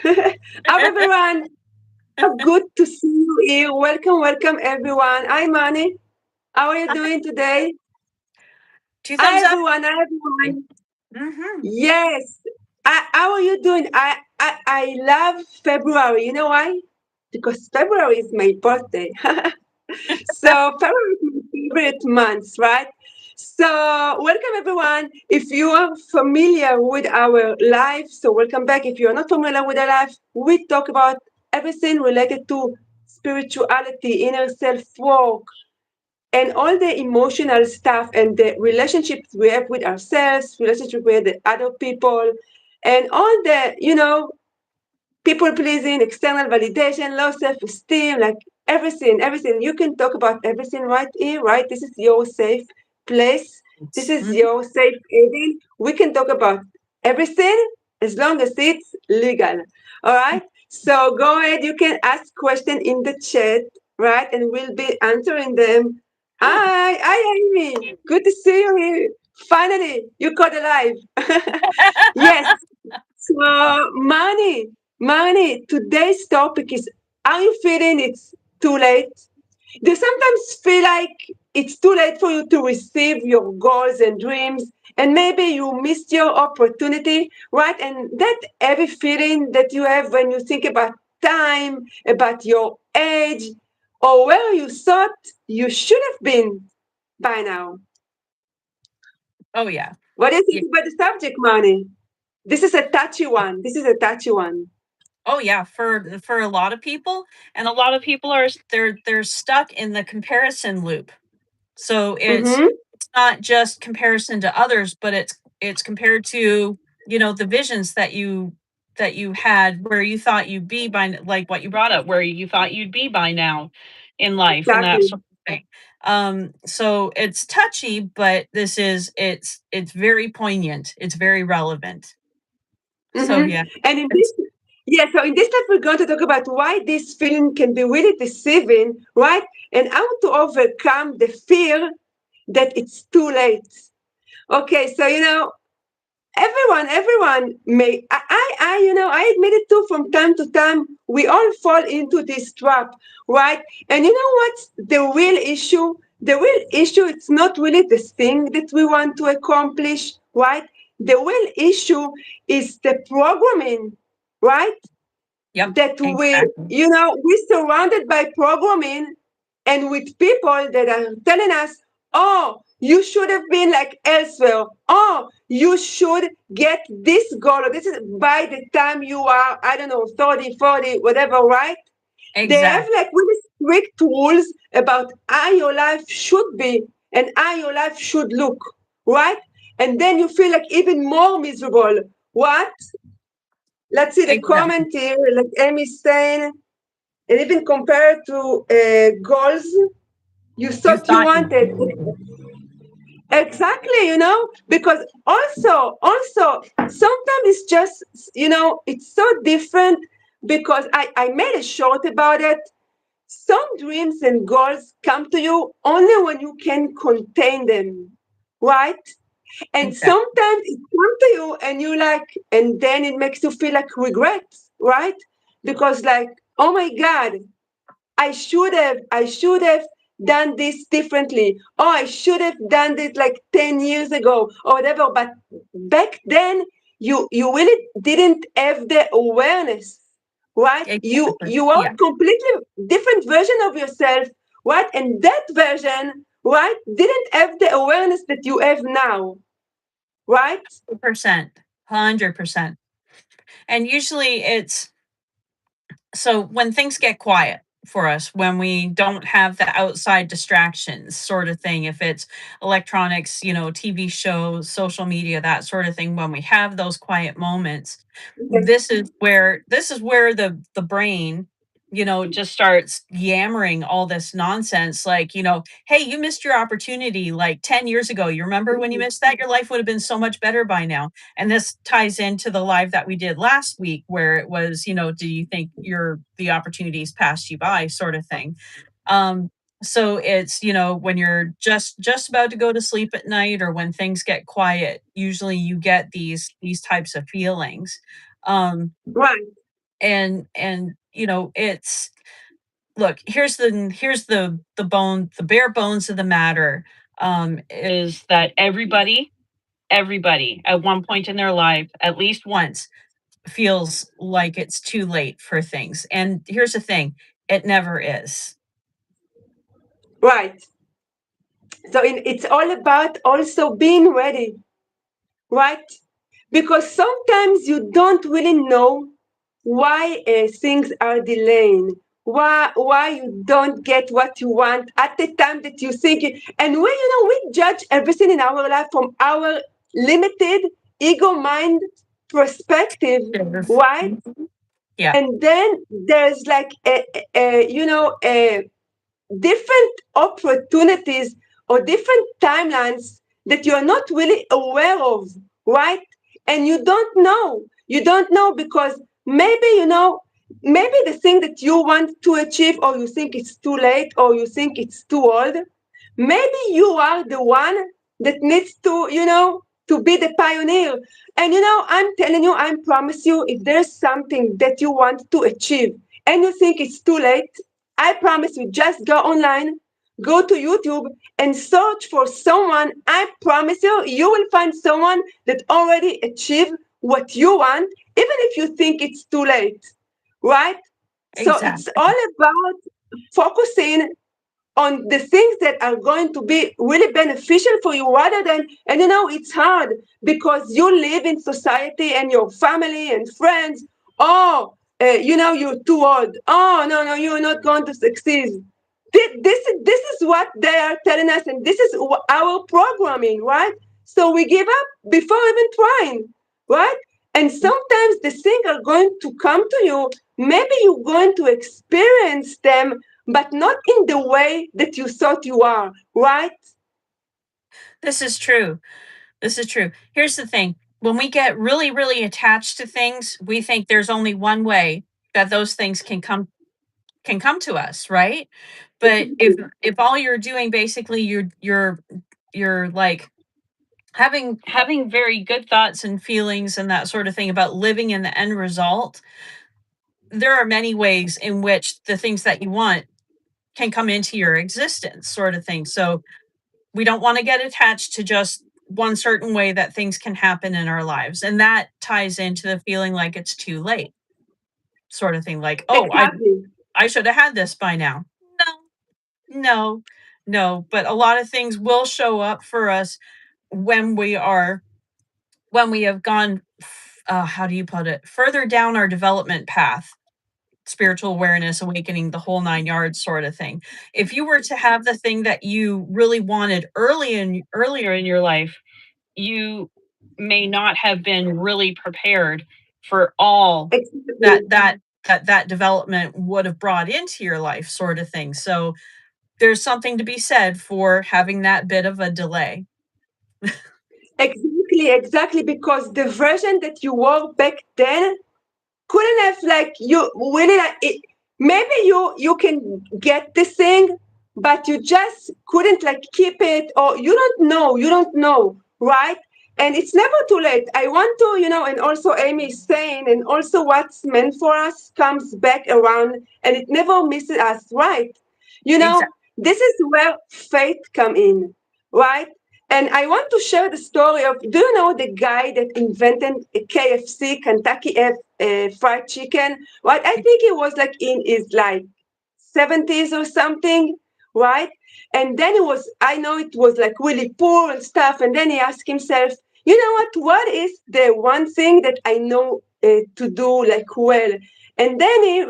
Hi everyone. Good to see you here. Welcome, welcome everyone. Hi Mani. How are you doing today? Two Hi thumbs up. everyone. Hi everyone. Mm-hmm. Yes. How are you doing? I love February. You know why? Because February is my birthday. So February is my favorite month, right? So welcome everyone. If you are familiar with our life, so welcome back. If you are not familiar with our life, we talk about everything related to spirituality, inner self work, and all the emotional stuff and the relationships we have with ourselves, relationship with the other people, and all the people pleasing, external validation, low self esteem, like everything, everything. You can talk about everything right here, right? This is your safe place. This is Mm-hmm. your safe haven. We can talk about everything as long as it's legal. All right. So go ahead. You can ask questions in the chat, right? And we'll be answering them. Hi, Amy. Good to see you here. Finally, you caught alive. Yes. So, Mani, today's topic is, are you feeling it's too late? Do you sometimes feel like it's too late for you to receive your goals and dreams, and maybe you missed your opportunity, right? And that heavy feeling that you have when you think about time, about your age, or where you thought you should have been by now. Oh yeah. What do you Yeah. think about the subject, Mani? This is a touchy one. This is a touchy one. Oh yeah. For a lot of people, and a lot of people are they're stuck in the comparison loop. So Mm-hmm. it's not just comparison to others, but it's compared to the visions that you had where you thought you'd be by like what you brought up where you thought you'd be by now in life and that Exactly. sort of thing. So it's touchy, but it's very poignant. It's very relevant. So Mm-hmm. yeah, And in this, it's yeah, so in this step, we're going to talk about why this feeling can be really deceiving, right? And how to overcome the fear that it's too late. Okay, so everyone may, I admit it too from time to time. We all fall into this trap, right? And you know what's the real issue? The real issue, it's not really the thing that we want to accomplish, right? The real issue is the programming, right? yep, That exactly. we're surrounded by programming and with people that are telling us, oh, you should have been like elsewhere. Oh, you should get this goal. This is by the time you are, I don't know, 30, 40, whatever, right? They have Exactly. like really strict rules about how your life should be and how your life should look, right? And then you feel like even more miserable. What? Let's see the Exactly. comment here, like Amy saying, and even compared to goals you You thought you thought you wanted. Exactly, because also, sometimes it's just, it's so different because I made a short about it. Some dreams and goals come to you only when you can contain them, right? And exactly. sometimes it comes to you and you like, and then it makes you feel like regret, right? Because like, oh my God, I should have done this differently. Oh, I should have done this like 10 years ago or whatever. But back then you really didn't have the awareness, right? You Exactly. you are Yeah. a completely different version of yourself, right? And that version, right, didn't have the awareness that you have now, right? 100%. 100%. And usually it's so when things get quiet for us, when we don't have the outside distractions sort of thing, if it's electronics, TV shows, social media, that sort of thing, when we have those quiet moments, this is where the brain just starts yammering all this nonsense like hey, you missed your opportunity like 10 years ago. You remember when you missed that? Your life would have been so much better by now. And this ties into the live that we did last week where it was, do you think the opportunities passed you by sort of thing. um so it's when you're just about to go to sleep at night or when things get quiet, usually you get these types of feelings. um Right. And it's, look, the bare bones of the matter, is that everybody at one point in their life, at least once, feels like it's too late for things. And here's the thing, it never is. Right. So it's all about also being ready, right? Because sometimes you don't really know why things are delaying, why you don't get what you want at the time that you think it. And we judge everything in our life from our limited ego mind perspective, right? Yeah. And then there's like a different opportunities or different timelines that you're not really aware of, right? And you don't know because maybe the thing that you want to achieve, or you think it's too late, or you think it's too old, maybe you are the one that needs to be the pioneer. And I'm telling you, I promise you, if there's something that you want to achieve and you think it's too late, I promise you, just go online, go to YouTube and search for someone. I promise you, you will find someone that already achieved what you want, even if you think it's too late, right? So it's Exactly. all about focusing on the things that are going to be really beneficial for you, rather than, and it's hard because you live in society and your family and friends. Oh, you're too old. Oh, no, you're not going to succeed. This is what they are telling us, and this is our programming, right? So we give up before even trying, right? And sometimes the things are going to come to you. Maybe you're going to experience them, but not in the way that you thought you are, right? This is true. This is true. Here's the thing. When we get really, really attached to things, we think there's only one way that those things can come to us, right? But if all you're doing, basically, you're like having very good thoughts and feelings and that sort of thing about living in the end result, there are many ways in which the things that you want can come into your existence, sort of thing. So we don't want to get attached to just one certain way that things can happen in our lives. And that ties into the feeling like it's too late, sort of thing. Like, oh, Exactly. I should have had this by now. No, no. But a lot of things will show up for us when we have gone, how do you put it, further down our development path, spiritual awareness, awakening, the whole nine yards, sort of thing. If you were to have the thing that you really wanted earlier in your life, you may not have been really prepared for all that Exactly. that development would have brought into your life, sort of thing. So there's something to be said for having that bit of a delay. Exactly, because the version that you were back then couldn't have, like, you really, like it. Maybe you can get this thing, but you just couldn't, like, keep it, or you don't know, right? And it's never too late. I want to, and also Amy is saying, and also what's meant for us comes back around, and it never misses us, right? you know Exactly. this is where faith come in, right? And I want to share the story of, do you know the guy that invented KFC, Kentucky Fried Chicken? Right? I think he was like in his like 70s or something, right? And then I know it was like really poor and stuff. And then he asked himself, you know what is the one thing that I know to do like well? And then he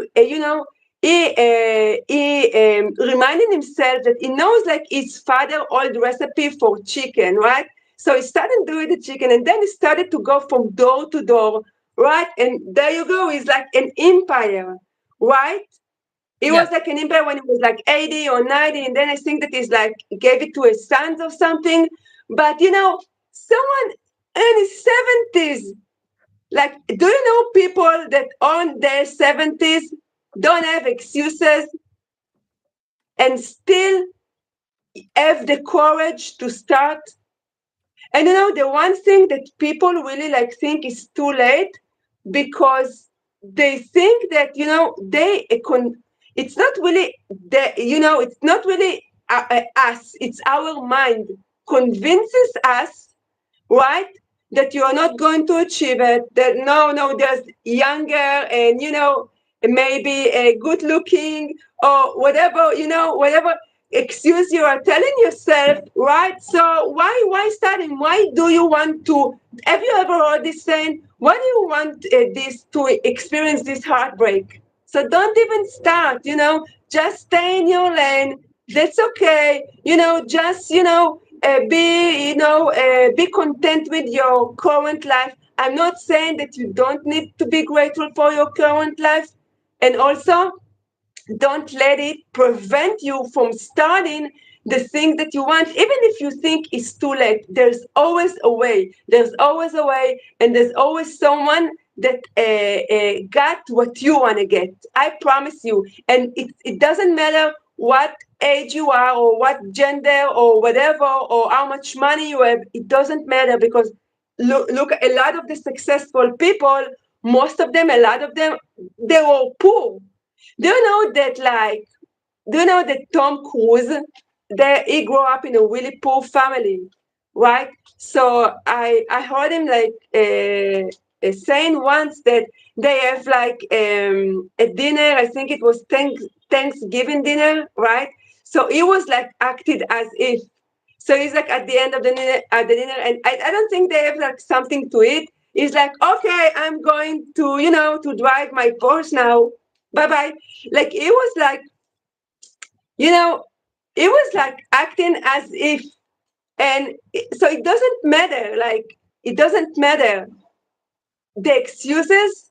reminded himself that he knows like his father old recipe for chicken, right? So he started doing the chicken, and then he started to go from door to door, right? And there you go, he's like an empire, right? He was Yep. like an empire when he was like 80 or 90, and then I think that he's like gave it to his sons or something. But someone in his 70s, like, do you know people that on their 70s don't have excuses and still have the courage to start? And the one thing that people really like think is too late, because they think that it's not really it's not really us, it's our mind convinces us, right, that you are not going to achieve it, that no, there's younger and maybe a good looking or whatever, whatever excuse you are telling yourself, right? So why studying? Why do you want to? Have you ever heard this saying? Why do you want this to experience this heartbreak? So don't even start. Just stay in your lane. That's okay. Just be content with your current life. I'm not saying that you don't need to be grateful for your current life, and also don't let it prevent you from starting the thing that you want, even if you think it's too late. There's always a way. There's always a way, and there's always someone that got what you want to get. I promise you. And it doesn't matter what age you are, or what gender, or whatever, or how much money you have. It doesn't matter, because look, a lot of the successful people, most of them, a lot of them, they were poor. Do you know that, Tom Cruise, that he grew up in a really poor family, right? So I heard him saying once that they have a dinner. I think it was Thanksgiving dinner, right? So he was like acted as if. So he's like at the end of the dinner, and I don't think they have like something to eat. He's like, okay, I'm going to drive my Porsche now. Bye bye. Like it was like, you know, it was like acting as if, and so it doesn't matter. Like it doesn't matter the excuses,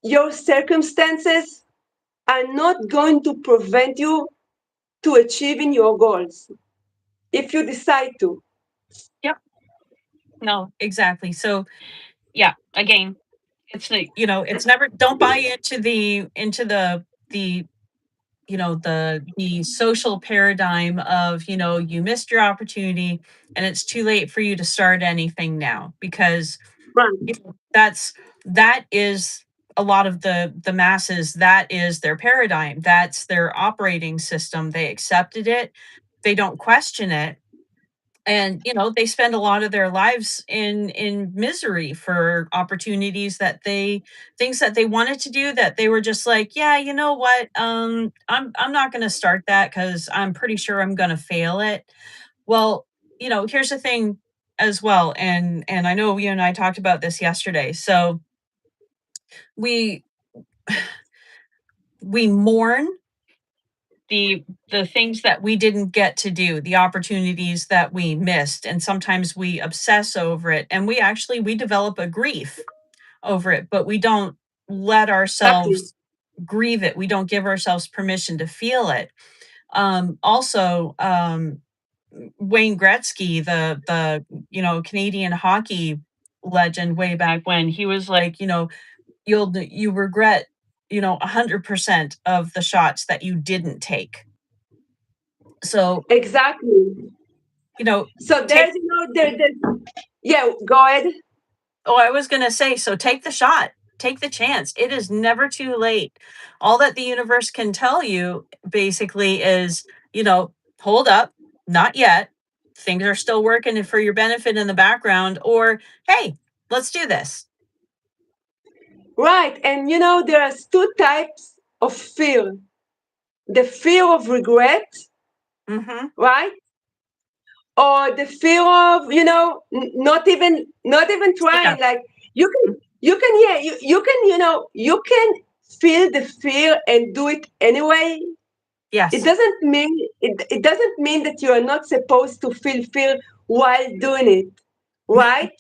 your circumstances are not going to prevent you to achieving your goals if you decide to. Yep. No, exactly. So yeah, again, it's never, don't buy into the the social paradigm of, you missed your opportunity and it's too late for you to start anything now, because Right. that is a lot of the masses. That is their paradigm, that's their operating system. They accepted it, they don't question it, and they spend a lot of their lives in misery for opportunities that they things that they wanted to do, that they were just like, yeah, you know what, I'm not going to start that because I'm pretty sure I'm going to fail it. Well, here's the thing as well, and I know you and I talked about this yesterday. So we we mourn the things that we didn't get to do, the opportunities that we missed, and sometimes we obsess over it, and we develop a grief over it, but we don't let Exactly. ourselves grieve it. We don't give ourselves permission to feel it. Also, Wayne Gretzky, the Canadian hockey legend, way back when, he was like, you regret 100% of the shots that you didn't take. So, Exactly. you know, So take there's, yeah, go ahead. oh, I was going to say, so take the shot, take the chance. It is never too late. All that the universe can tell you basically is, hold up, not yet. Things are still working for your benefit in the background, or hey, let's do this. Right. And there are two types of fear: the fear of regret, Mm-hmm. right? Or the fear of not even Yeah. trying. Like you can yeah, you can feel the fear and do it anyway. it Yes. doesn't mean it doesn't mean that you are not supposed to feel fear while doing it, right?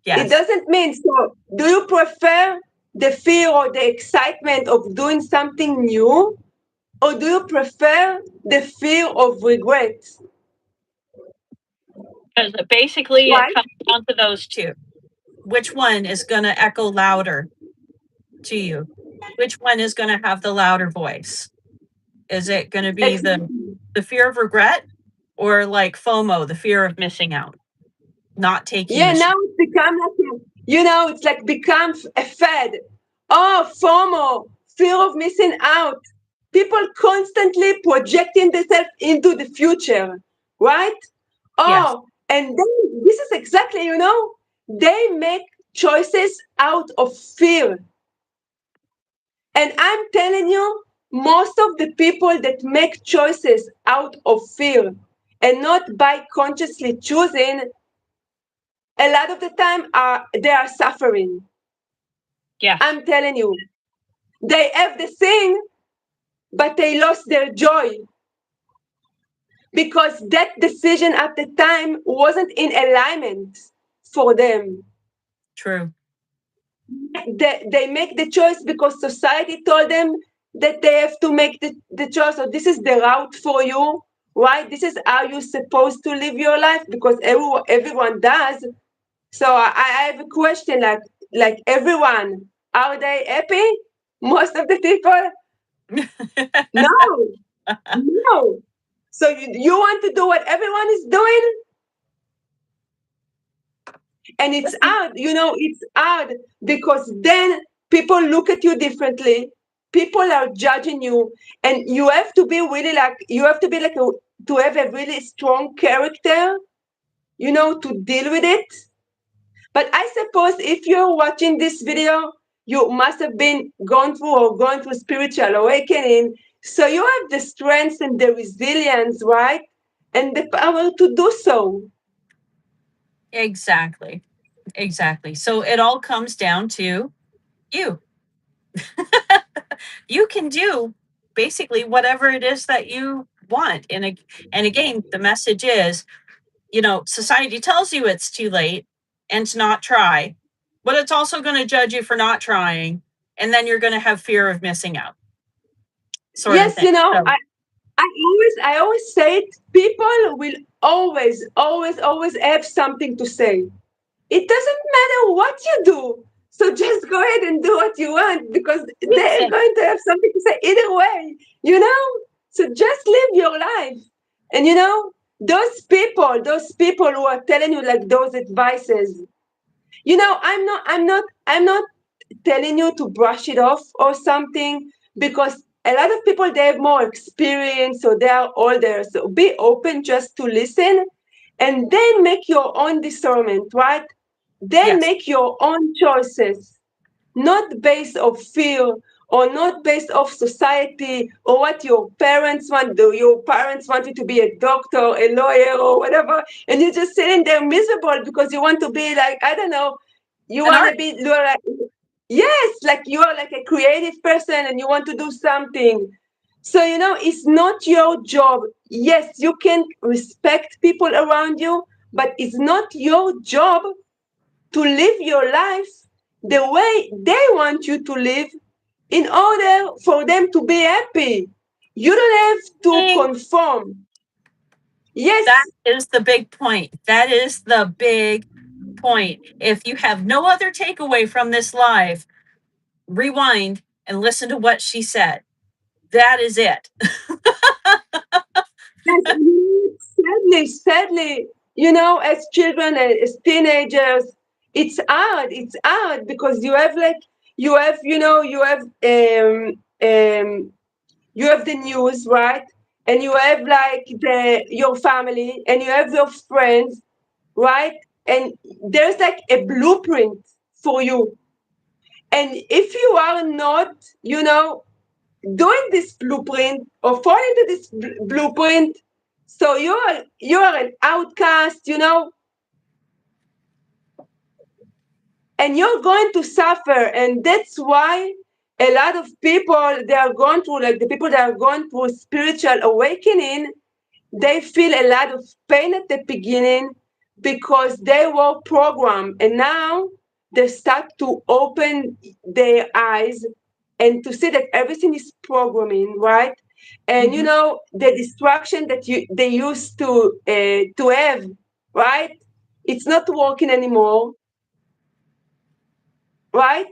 It Yes. doesn't mean. So do you prefer the fear or the excitement of doing something new, or do you prefer the fear of regret, Because basically it right? comes down to those two. Which one is going to echo louder to you? Which one is going to have the louder voice? Is it going to be Exactly. the fear of regret, or like FOMO, the fear of missing out, not taking Yeah, the now shot? it's become like it's like become a fad. Oh, FOMO, fear of missing out. People constantly projecting themselves into the future, right? Yes, Oh, and then this is exactly, they make choices out of fear. And I'm telling you, most of the people that make choices out of fear and not by consciously choosing, a lot of the time they are suffering. yes, I'm telling you, they have the thing, but they lost their joy because that decision at the time wasn't in alignment for them. true. They make the choice because society told them that they have to make the choice, or this is the route for you, right? This is how you're supposed to live your life because everyone does. So I have a question, like everyone, are they happy? Most of the people, no, no. So you want to do what everyone is doing, and it's hard, it's hard because then people look at you differently. People are judging you, and you have to be really like you have to be like to have a really strong character, to deal with it. But I suppose if you're watching this video, you must have been gone through or going through spiritual awakening. So you have the strength and the resilience, right? And the power to do so. Exactly. Exactly. So it all comes down to you. You can do basically whatever it is that you want. And again, the message is, society tells you it's too late and to not try, but it's also going to judge you for not trying. And then you're going to have fear of missing out, sort of Yes, thing. So, I always say it, people will always have something to say. It doesn't matter what you do. So just go ahead and do what you want because that's they're it. going to have something to say either way, you know? So just live your life. And those people who are telling you like those advices, I'm not telling you to brush it off or something because a lot of people they have more experience so they are older. So be open just to listen and then make your own discernment, right? Then Yes. make your own choices, not based of fear or not based of society or what your parents want. Do your parents want you to be a doctor, a lawyer, or whatever, and you're just sitting there miserable because you want to be like, I don't know, you An want to art. be you're like, yes, like you are like a creative person and you want to do something. So it's not your job. Yes, you can respect people around you, but it's not your job to live your life the way they want you to live in order for them to be happy. You don't have to Ding. conform. That Yes, is the big point. That is the big point. If you have no other takeaway from this live, rewind and listen to what she said. That is it. sadly, as children and as teenagers, it's hard because you have the news, right? And you have like your family and you have your friends, right? And there's like a blueprint for you. And if you are not, doing this blueprint or fall into this blueprint, so you are an outcast, and you're going to suffer. And that's why a lot of people they are going through, like the people that are going through spiritual awakening, they feel a lot of pain at the beginning because they were programmed and now they start to open their eyes and to see that everything is programming, right? And Mhm. the distraction that they used to have, right? It's not working anymore, right?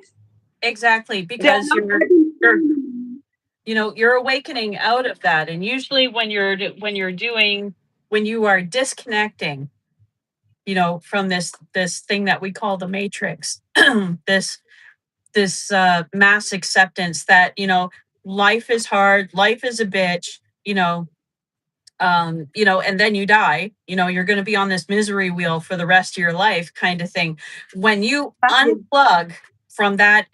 Exactly, They are because not you're having. you're awakening out of that. And usually when you are disconnecting, from this thing that we call the matrix, this mass acceptance that life is hard, life is a bitch, and then you die, you're going to be on this misery wheel for the rest of your life kind of thing. When you Exactly. unplug from that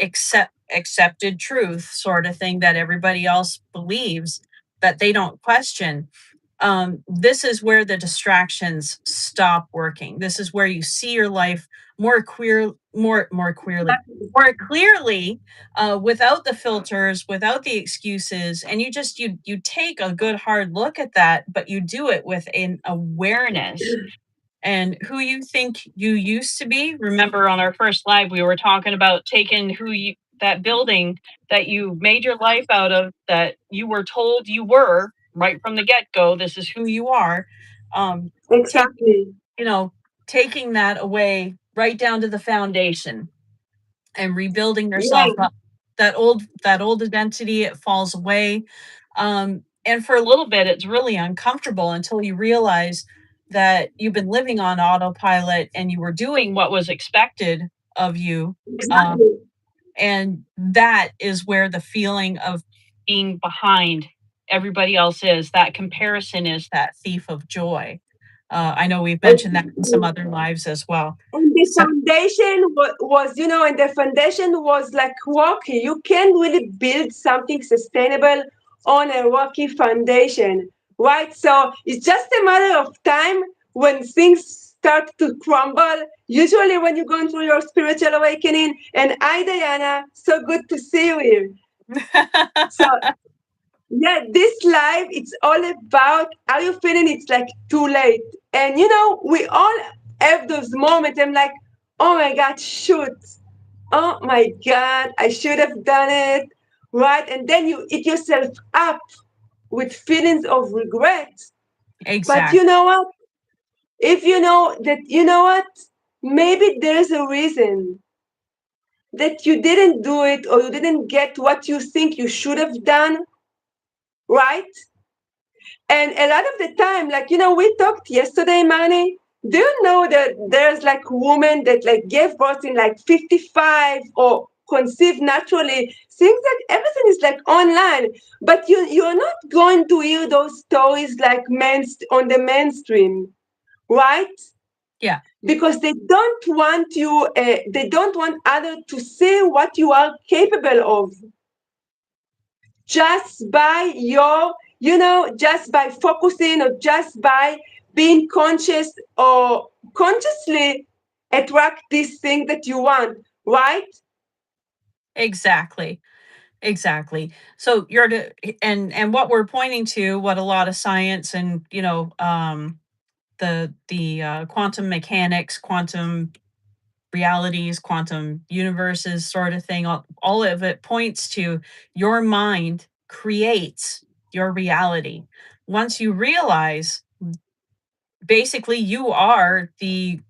accepted truth sort of thing that everybody else believes, that they don't question, this is where the distractions stop working. This is where you see your life more queerly, more clearly, without the filters, without the excuses, and you take a good hard look at that, but you do it with an awareness and who you think you used to be. Remember on our first live, we were talking about taking that building that you made your life out of, that you were told you were right from the get go. This is who you are. Um, taking, Exactly. you know, taking that away right down to the foundation and rebuilding yourself Yeah, up. That old identity, it falls away. And for a little bit, it's really uncomfortable until you realize that you've been living on autopilot and you were doing what was expected of you. Um, exactly. and that is where the feeling of being behind everybody else is. That comparison is that thief of joy. I know we've mentioned that in some Exactly. other lives as well. And the So, foundation was, and the foundation was like rocky. You can't really build something sustainable on a rocky foundation, right? So it's just a matter of time when things start to crumble. Usually, when you're going through your spiritual awakening. And hi, Diana, so good to see you here. So yeah, this live, it's all about how you feeling. It's like too late. And we all have those moments. I'm like, oh my God, shoot. Oh my God, I should have done it. Right? And then you eat yourself up with feelings of regret. But you exactly. know what? If you know that, maybe there's a reason that you didn't do it or you didn't get what you think you should have done, right? And a lot of the time, like, we talked yesterday, Manny. Do you know that there's like women that like gave birth in like 55 or conceived naturally? Things like everything is like online, but you're not going to hear those stories like on the mainstream, right? Yeah, Because they don't want others to see what you are capable of just by just by focusing or just by being conscious or consciously attract this thing that you want, right? exactly. Exactly. So and what we're pointing to, what a lot of science and the quantum mechanics, quantum realities, quantum universes sort of thing, all of it points to your mind creates your reality. Once you realize basically you are the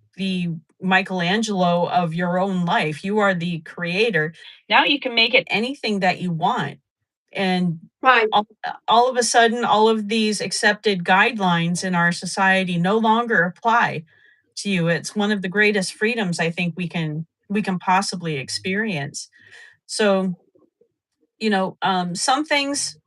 Michelangelo of your own life. You are the creator. Now you can make it anything that you want. And Right. all of a sudden, all of these accepted guidelines in our society no longer apply to you. It's one of the greatest freedoms I think we can possibly experience. So, some things,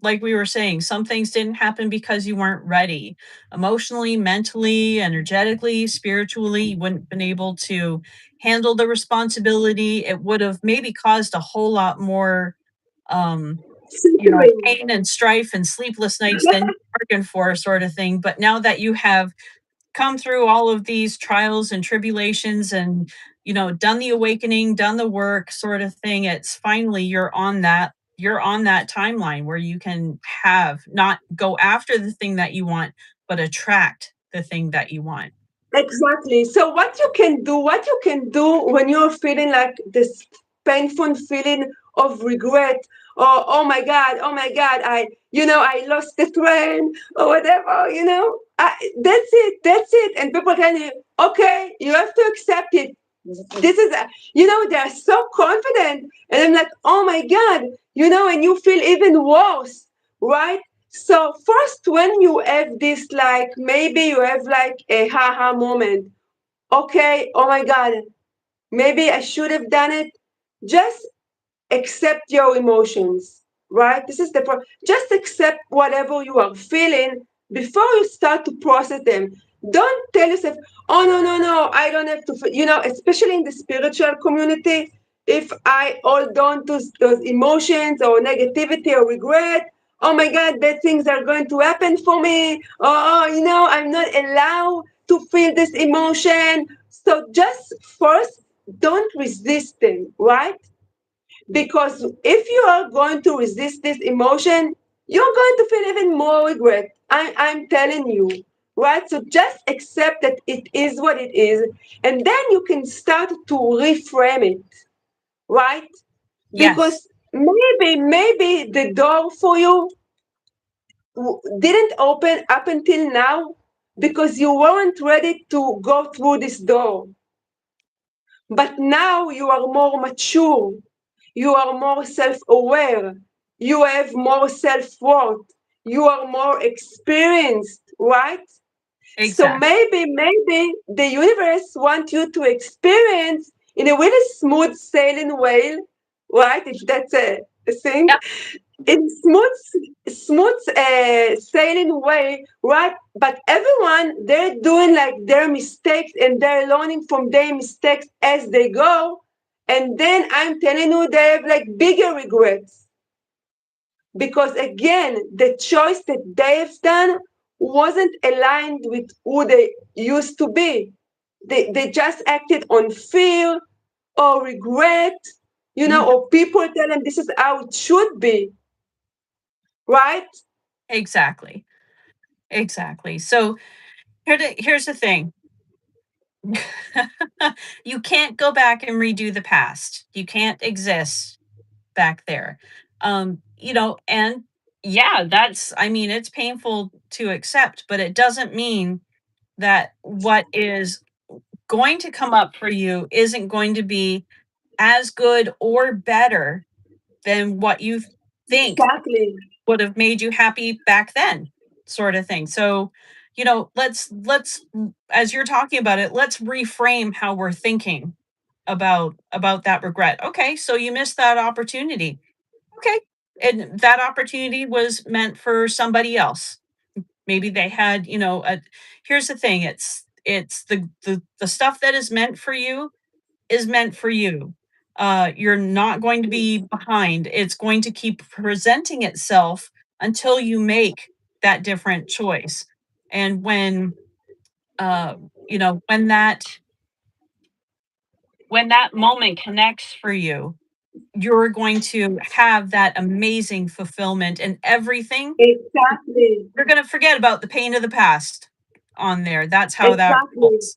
like we were saying, some things didn't happen because you weren't ready emotionally, mentally, energetically, spiritually. You wouldn't have been able to handle the responsibility. It would have maybe caused a whole lot more um Suffering. pain and strife and sleepless nights than you're working for, sort of thing. But now that you have come through all of these trials and tribulations and done the awakening, done the work, sort of thing, it's finally you're on that timeline where you can have not go after the thing that you want, but attract the thing that you want. Exactly. So what you can do when you're feeling like this painful feeling of regret, or oh my god, I lost the train or whatever, that's it. And people tell you, okay, you have to accept it. This is they're so confident, and I'm like, oh my god, and you feel even worse, right? So first, when you have this, like maybe you have like a haha moment. Okay, oh my God, maybe I should have done it. just accept your emotions, right? This is just accept whatever you are feeling before you start to process them. Don't tell yourself, oh, no, no, no, I don't have to feel, especially in the spiritual community, if I hold on to those emotions or negativity or regret, oh my God, bad things are going to happen for me. Oh, I'm not allowed to feel this emotion. So just first, don't resist them, right? Because if you are going to resist this emotion, you're going to feel even more regret. I'm telling you, right? So just accept that it is what it is, and then you can start to reframe it, right? Yes, Because maybe the door for you didn't open up until now because you weren't ready to go through this door. But now you are more mature, you are more self aware, you have more self worth, you are more experienced, right? So exactly. maybe the universe wants you to experience in a really smooth sailing whale, right? If that's a thing, Yep, in smooth sailing way, right? But everyone, they're doing like their mistakes and they're learning from their mistakes as they go. And then I'm telling you, they have like bigger regrets because again, the choice that they've done wasn't aligned with who they used to be. They just acted on fear or regret, mhm, or people tell them this is how it should be, right? exactly, exactly. So here's the thing. You can't go back and redo the past. You can't exist back there. And yeah, I mean, it's painful to accept, but it doesn't mean that what is going to come up for you isn't going to be as good or better than what you think Exactly. would have made you happy back then, sort of thing. So, let's as you're talking about it, let's reframe how we're thinking about that regret. Okay, so you missed that opportunity. Okay. And that opportunity was meant for somebody else. Maybe they had, here's the thing, it's the stuff that is meant for you is meant for you. You're not going to be behind. It's going to keep presenting itself until you make that different choice. And uh, when that moment connects for you, you're going to have that amazing fulfillment and everything. Exactly. You're going to forget about the pain of the past on there. That's how that Exactly. rolls.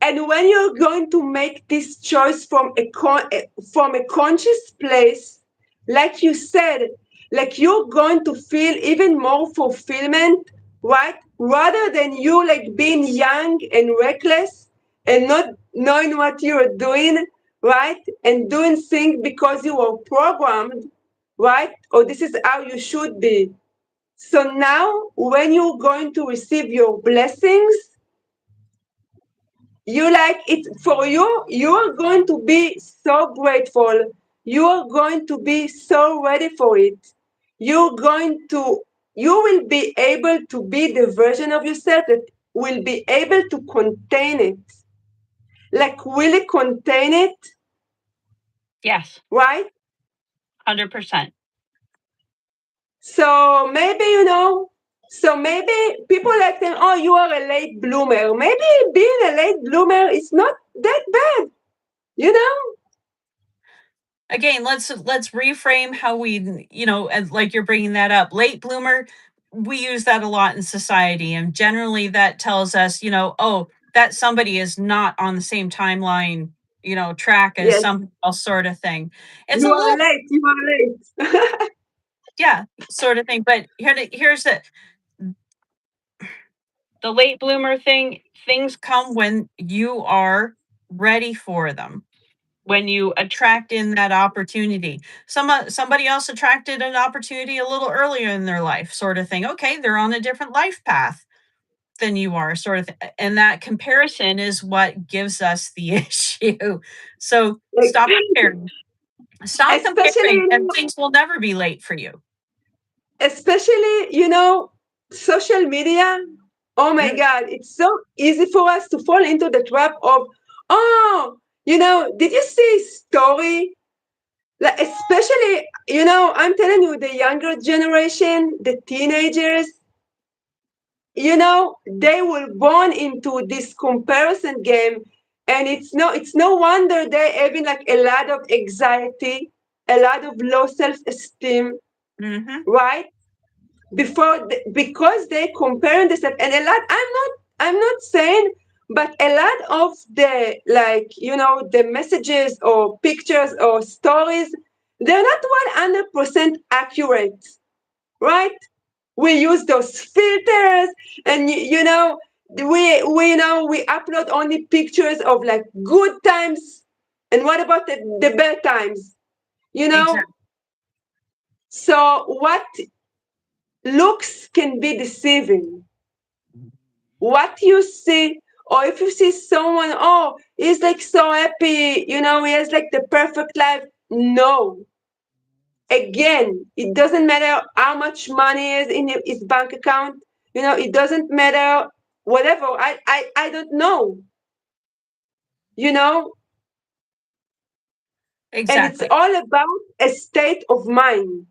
And when you're going to make this choice from a conscious place, like you said, like you're going to feel even more fulfillment, right? Rather than you like being young and reckless and not knowing what you're doing, right? And doing things because you were programmed, right? Or this is how you should be. So now, when you're going to receive your blessings, you like it for you, you are going to be so grateful. You are going to be so ready for it. You're going to, you will be able to be the version of yourself that will be able to contain it, like really contain it, Yes, right? 100%. So maybe, so maybe people like them, oh, you are a late bloomer. Maybe being a late bloomer is not that bad, you know? Again, let's reframe how as like you're bringing that up. Late bloomer, we use that a lot in society, and generally that tells us, oh, that somebody is not on the same timeline, track as Yes, some else, sort of thing. It's a you are little, late, you are late. yeah, sort of thing. But here's the late bloomer thing. Things come when you are ready for them, when you attract in that opportunity. Somebody else attracted an opportunity a little earlier in their life, sort of thing. Okay, they're on a different life path than you are, sort of thing. And that comparison is what gives us the issue. So Like, stop comparing. Stop comparing, and especially things will never be late for you. especially social media. Oh my Mm, god, it's so easy for us to fall into the trap of, oh, did you see story, like, especially, I'm telling you, the younger generation, the teenagers, they will born into this comparison game, and it's no wonder they're having like a lot of anxiety, a lot of low self-esteem, mhm. right? Because they comparing themselves, and a lot, I'm not saying, but a lot of the, like, the messages or pictures or stories, they're not 100% accurate, right? We use those filters, and we upload only pictures of like good times, and what about the bad times, you know Exactly. so what looks can be deceiving. What you see, or if you see someone, oh, he's like so happy, he has like the perfect life. No, again, it doesn't matter how much money is in his bank account. It doesn't matter, whatever. I don't know, you know and it's Exactly. all about a state of mind,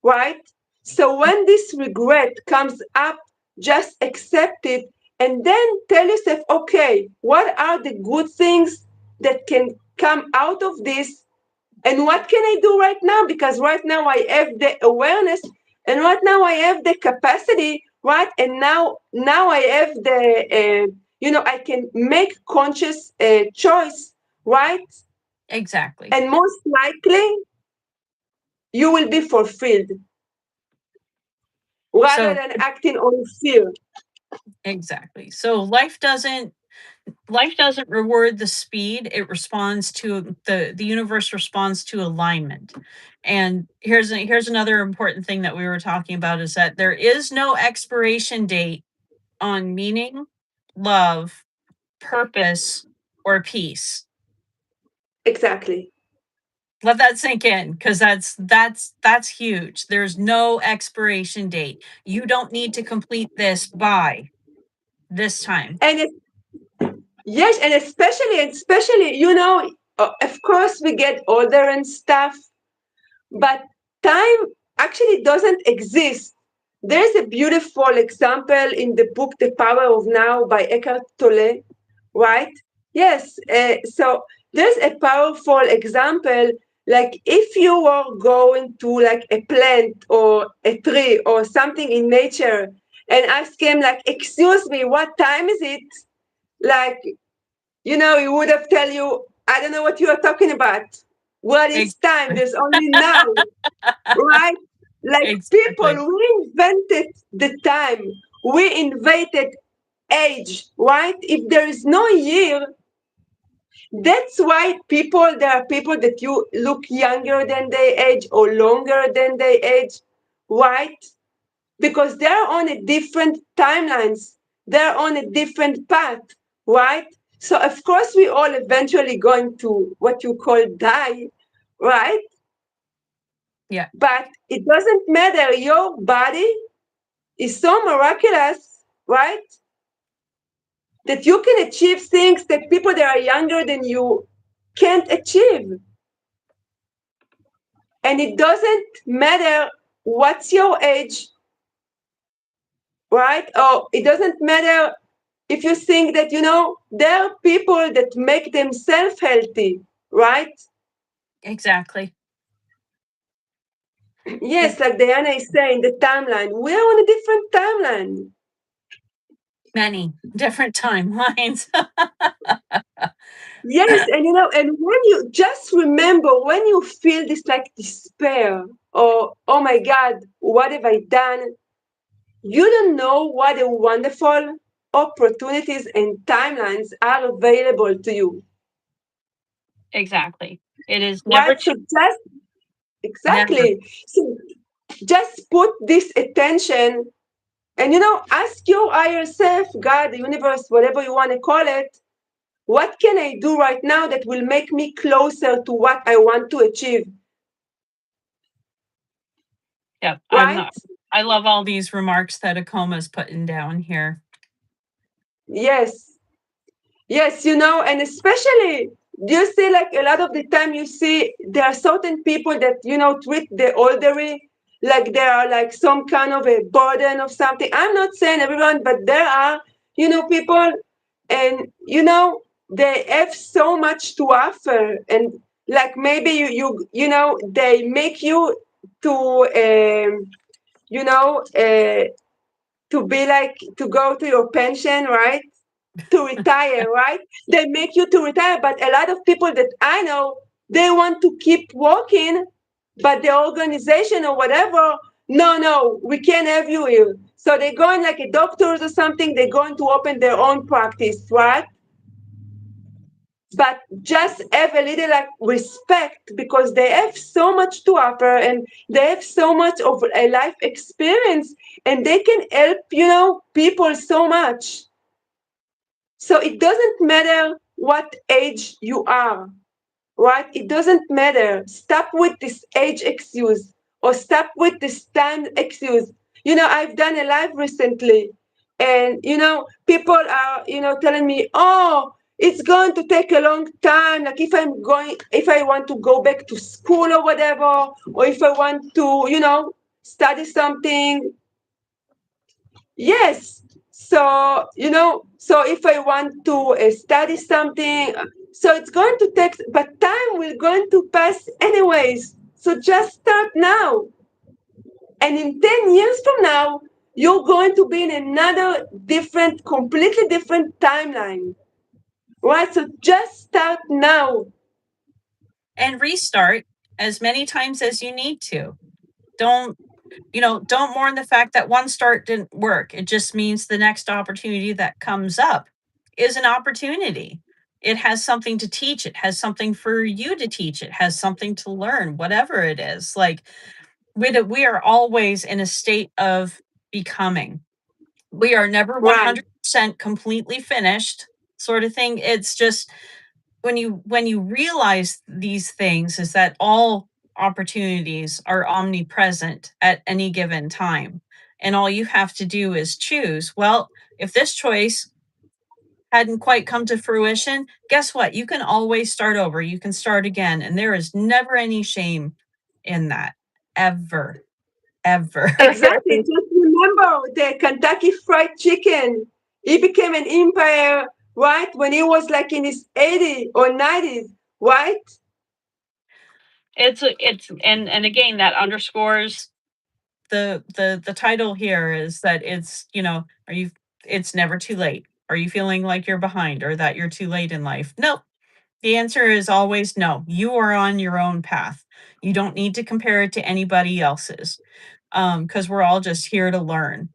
right? So when this regret comes up, just accept it, and then tell yourself, okay, what are the good things that can come out of this? And what can I do right now? Because right now I have the awareness, and right now I have the capacity, right? And now I have I can make conscious choice, right? Exactly. And most likely you will be fulfilled rather So than acting on fear. exactly. So life doesn't reward the speed, it responds to the universe responds to alignment. And here's another important thing that we were talking about, is that there is no expiration date on meaning, love, purpose, or peace. Exactly. Let that sink in, because that's huge. There's no expiration date. You don't need to complete this by this time. And yes, and especially, of course we get older and stuff, but time actually doesn't exist. There's a beautiful example in the book The Power of Now by Eckhart Tolle, right? Yes, so there's a powerful example, like if you were going to like a plant or a tree or something in nature and ask him like, excuse me, what time is it? Like, he would have tell you, I don't know what you are talking about. What is time? Exactly. There's only now, right? Like Exactly. people, we invented the time. We invented age, right? If there is no year, that's why there are people that you look younger than they age or longer than they age, right? Because they're on a different timelines. They're on a different path, right? So of course we all eventually going to what you call die, right? Yeah, But it doesn't matter. Your body is so miraculous, right? That you can achieve things that people that are younger than you can't achieve. And it doesn't matter what's your age, right? Or it doesn't matter if you think that, there are people that make themselves healthy, right? exactly. Yes, It like Diana is saying, the timeline. We're on a different timeline. Many different timelines. Yes, and and when you just remember, when you feel this like despair, or oh my God, what have I done? You don't know what a wonderful opportunities and timelines are available to you, Exactly. It is never right? So too just never. exactly. So just put this attention, and ask your higher self, God, the universe, whatever you want to call it, What can I do right now that will make me closer to what I want to achieve? Yep. Right? I love all these remarks that Akoma's putting down here. Yes. Yes, and especially, do you see, like, a lot of the time you see there are certain people that, treat the elderly like they are like some kind of a burden of something. I'm not saying everyone, but there are, people, and, they have so much to offer. And like maybe they make you to, you know, uh, to be like, to go to your pension, right? To retire, right? They make you to retire, but a lot of people that I know, they want to keep working, but the organization or whatever, no, no, we can't have you here. So they're going like a doctors or something, they're going to open their own practice, right? But just have a little like respect because they have so much to offer and they have so much of a life experience and they can help, people so much. So it doesn't matter what age you are, right? It doesn't matter. Stop with this age excuse or stop with this time excuse. I've done a live recently and, people are, telling me, oh, it's going to take a long time. Like if I want to go back to school or whatever, or if I want to, study something. Yes. So, so if I want to study something, so it's going to take, but time will going to pass anyways. So just start now. And in 10 years from now, you're going to be in another different, completely different timeline. Right? So just start now. And restart as many times as you need to. Don't don't mourn the fact that one start didn't work. It just means the next opportunity that comes up is an opportunity. It has something to teach. It has something for you to teach. It has something to learn, whatever it is. Like we are always in a state of becoming. We are never Right. 100% completely finished, sort of thing. It's just when you realize these things is that all opportunities are omnipresent at any given time, and all you have to do is choose. Well, if this choice hadn't quite come to fruition, guess what? You can always start over. You can start again, and there is never any shame in that, ever, ever. Exactly. Just remember the Kentucky Fried Chicken. He became an empire, right, when he was like in his 80s or 90s, right? It's and again that underscores the title here is that it's are you it's never too late. Are you feeling like you're behind or that you're too late in life? No. The answer is always no. You are on your own path. You don't need to compare it to anybody else's, because we're all just here to learn.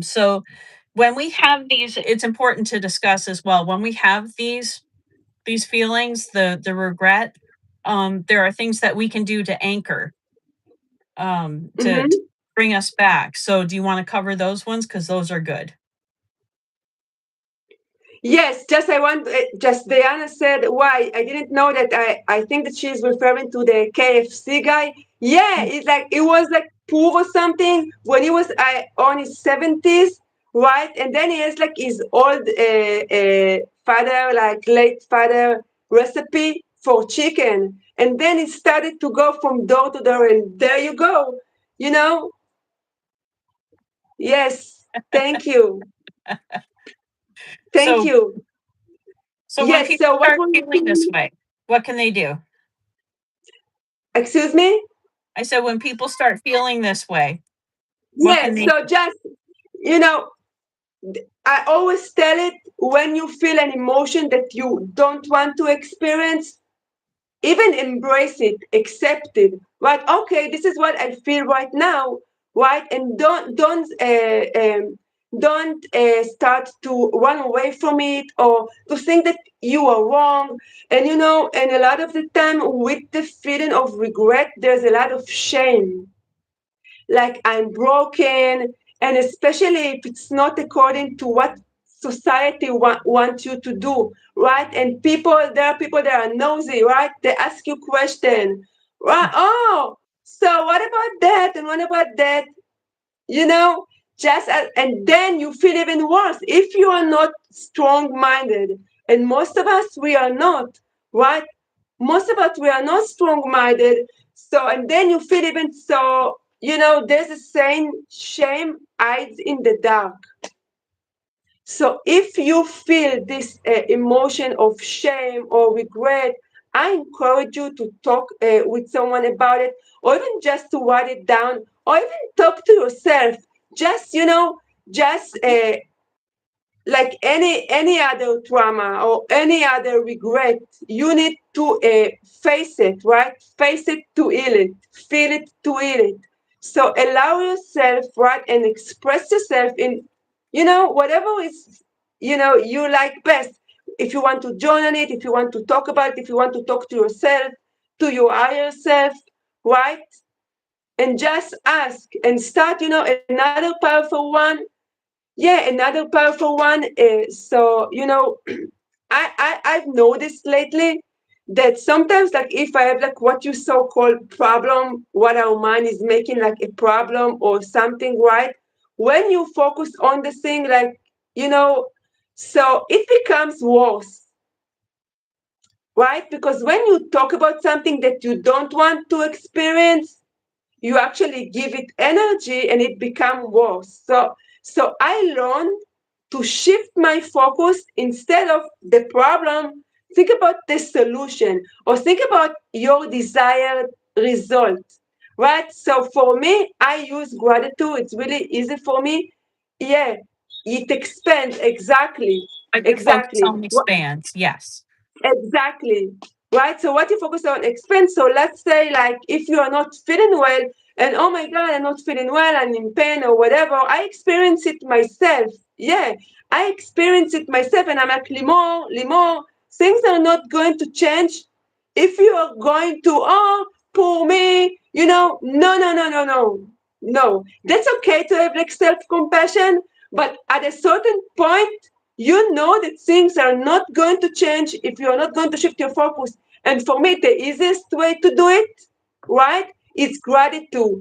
So when we have these, it's important to discuss as well. When we have these feelings, the regret, there are things that we can do to anchor, to Mm-hmm. bring us back. So do you want to cover those ones? Because those are good. Yes, just Diana said, why? I didn't know that. I think that she's referring to the KFC guy. Yeah, it's like, it was like poor or something when he was on his 70s, right? And then he has like his old father, like late father recipe for chicken. And then he started to go from door to door, and there you go. You know? Yes, thank you. Thank So you. so when Yes, people so what start were you feeling this saying? way, what can they do? Excuse me? I said when people start feeling this way, what can Yes, they so just, you know, I always tell it, when you feel an emotion that you don't want to experience, even embrace it, accept it, right? Okay, this is what I feel right now, right? And don't start to run away from it or to think that you are wrong. And and a lot of the time with the feeling of regret, there's a lot of shame, like I'm broken, and especially if it's not according to what society want you to do, right? And there are people that are nosy, right? They ask you question, right? Oh, so what about that? And what about that? You know, and then you feel even worse if you are not strong minded. And most of us, we are not, right? Most of us, we are not strong minded. So, and then you feel even so, there's a saying, shame hides in the dark. So if you feel this emotion of shame or regret, I encourage you to talk with someone about it, or even just to write it down, or even talk to yourself. Just just like any other trauma or any other regret, you need to face it, right? Face it to heal it, feel it to heal it. So allow yourself, right, and express yourself in, whatever is, you like best. If you want to journal it, if you want to talk about it, if you want to talk to yourself, to your higher self, right? And just ask and start, another powerful one. Yeah, another powerful one is, so, I've noticed lately that sometimes, like, if I have like what you so called problem, what our mind is making like a problem or something, right? When you focus on the thing, like, you know so it becomes worse, right? Because when you talk about something that you don't want to experience, you actually give it energy and it becomes worse. So I learned to shift my focus. Instead of the problem, think about the solution, or think about your desired result, right? So for me, I use gratitude. It's really easy for me. Yeah, it expands. Exactly. But your focus Exactly. on expands. Yes. Exactly. Right. So what you focus on expense. So let's say, like, if you are not feeling well, and oh my God, I'm not feeling well, I'm in pain or whatever, I experience it myself. Yeah, I experience it myself, and I'm like, Limor, things are not going to change if you are going to, oh, poor me, no, no, no, no, no. No. That's okay to have like self-compassion, but at a certain point, you know that things are not going to change if you're not going to shift your focus. And for me, the easiest way to do it, right, is gratitude.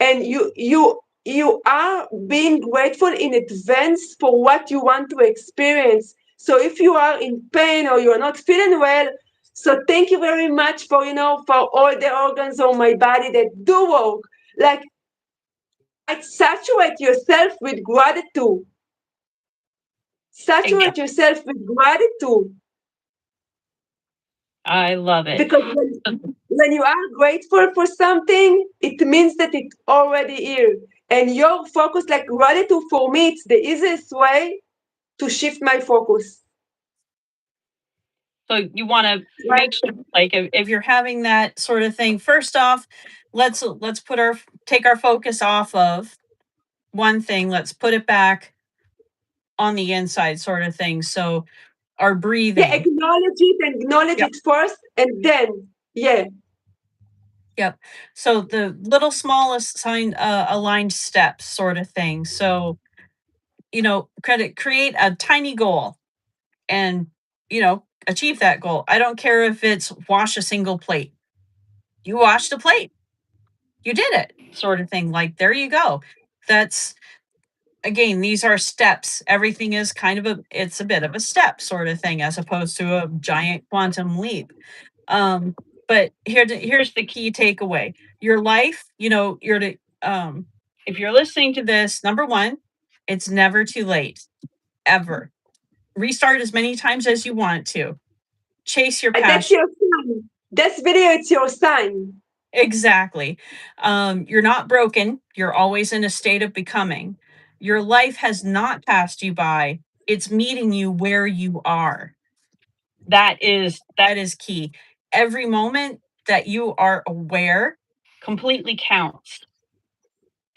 And you are being grateful in advance for what you want to experience. So if you are in pain or you're not feeling well, so thank you very much for, for all the organs of my body that do work. Like, right, saturate yourself with gratitude. And Saturate yourself with gratitude. I love it. Because when you are grateful for something, it means that it's already here. And your focus, like gratitude for me, it's the easiest way to shift my focus. So you want to Right? make sure, like, if you're having that sort of thing, first off, let's take our focus off of one thing. Let's put it back on the inside, sort of thing. So our Yeah, breathing. acknowledge Yep. it first, and then, yeah, Yep. So the little smallest sign aligned steps, sort of thing. So create a tiny goal and achieve that goal. I don't care if it's wash a single plate. You washed a plate. You did it, sort of thing. Like, there you go. That's, again, these are steps. Everything is it's a bit of a step, sort of thing, as opposed to a giant quantum leap. Um, but here's the key takeaway. Your life, if you're listening to this, number one, it's never too late, ever. Restart as many times as you want to. Chase your and that's passion. your sign. This video, it's your sign. Exactly. You're not broken. You're always in a state of becoming. Your life has not passed you by. It's meeting you where you are. That is key. Every moment that you are aware completely counts,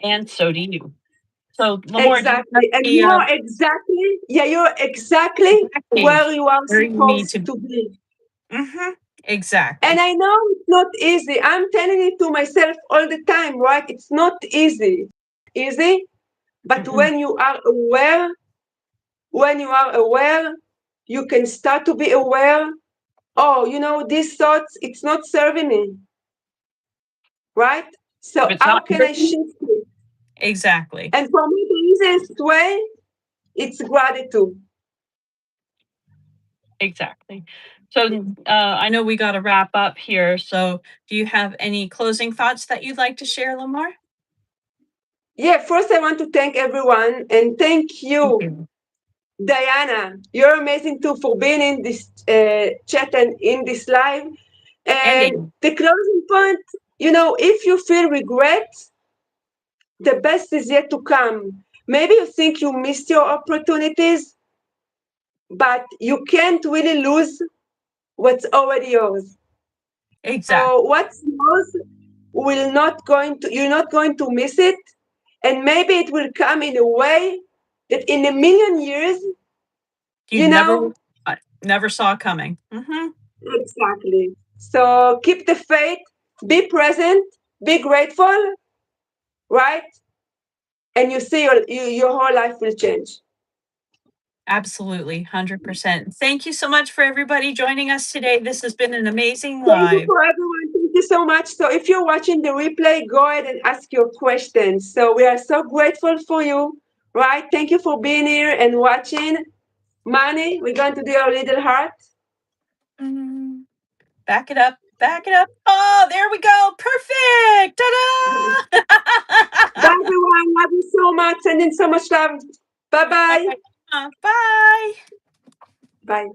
and so do you. So, Lamore, do you have Exactly. And the you're exactly exactly where you are where you need supposed to be? to be. Exactly. And I know it's not easy. I'm telling it to myself all the time, right? It's not easy. It's not easy. But Mm-mm. when you are aware, when you are aware, you can start to be aware. Oh, these thoughts, it's not serving me, right? If So it's how not can I working, shift it? exactly. And for me, the easiest way, it's gratitude. Exactly. So I know we got to wrap up here. So do you have any closing thoughts that you'd like to share, Lamar? Yeah, first I want to thank everyone and thank Thank you, you. Diana. You're amazing too for being in this chat and in this live. And And Amy. the closing point, if you feel regret, the best is yet to come. Maybe you think you missed your opportunities, but you can't really lose what's already yours. So Exactly. what's yours will not going to you're not going to miss it, and maybe it will come in a way that in a million years, You'd you know never saw coming. Hmm. exactly. So keep the faith, be present, be grateful, right? And you see your whole life will change. Absolutely, 100%. Thank you so much for everybody joining us today. This has been an amazing Thank you live. for everyone. Thank you so much. So if you're watching the replay, go ahead and ask your questions. So we are so grateful for you, right? Thank you for being here and watching. Manny, we're going to do our little heart. Mm, back it up. Back it up. Oh, there we go. Perfect. Bye, Ta-da! everyone. Love you so much. Sending so much love. Bye All bye. right. Bye. Bye.